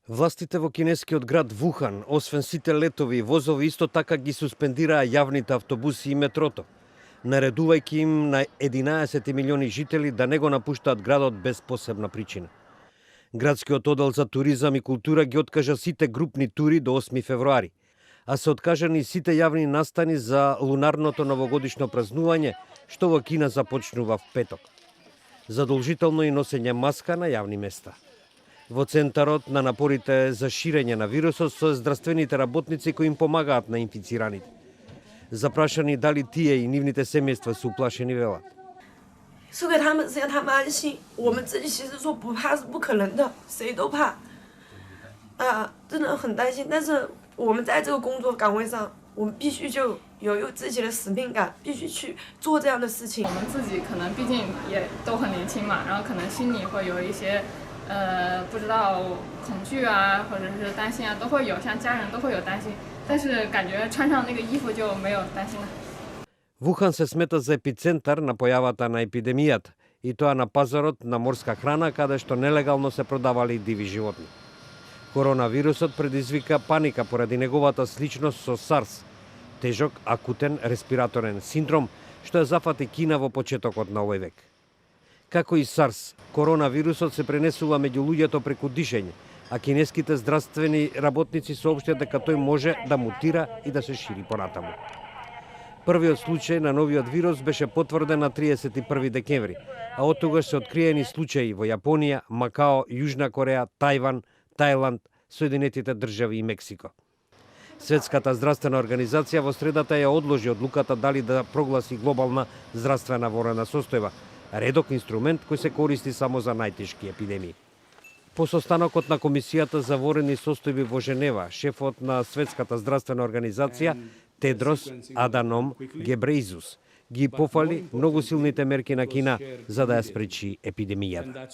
Властите во кинескиот град Вухан, освен сите летови и возови, исто така ги суспендираа јавните автобуси и метрото, наредувајќи им на 11 милиони жители да не го напуштаат градот без посебна причина. Градскиот оддел за туризам и култура ги откажа сите групни тури до 8 февруари, а се откажани и сите јавни настани за лунарното новогодишно празнување, што во Кина започнува в петок. Задолжително и носење маска на јавни места. Во центарот на напорите за ширење на вирусот со здравствените работници кои им помагаат на инфицираните. Запрашани дали тие и нивните семејства се уплашени, велат. 说给他们，只要他们安心。我们自己其实说不怕是不可能的，谁都怕。真的很担心。但是我们在这个工作岗位上，我们必须就有自己的使命感，必须去做这样的事情。我们自己可能毕竟也都很年轻嘛，然后可能心里会有一些不知道恐惧啊，或者是担心啊，都会有，像家人都会有担心。但是感觉穿上那个衣服就没有担心了。 Вухан се смета за епицентар на појавата на епидемијата, и тоа на пазарот на морска храна, каде што нелегално се продавали диви животни. Коронавирусот предизвика паника поради неговата сличност со SARS, тежок акутен респираторен синдром, што ја зафати Кина во почетокот на овој век. Како и SARS, коронавирусот се пренесува меѓу луѓето преку дишење, а кинеските здравствени работници соопштија дека тој може да мутира и да се шири понатаму. Првиот случај на новиот вирус беше потврден на 31 декември, а од тогаш се откриени случаи во Јапонија, Макао, Јужна Кореја, Тајван, Тајланд, Соединетите држави и Мексико. Светската здравствена организација во средата ја одложи одлуката дали да прогласи глобална здравствена ворена состојба, редок инструмент кој се користи само за најтешки епидемии. По состанокот на Комисијата за ворени состојби во Женева, шефот на Светската здравствена организација Тедрос Аданом Гебреизус ги пофали многу силните мерки на Кина за да ја спречи епидемијата.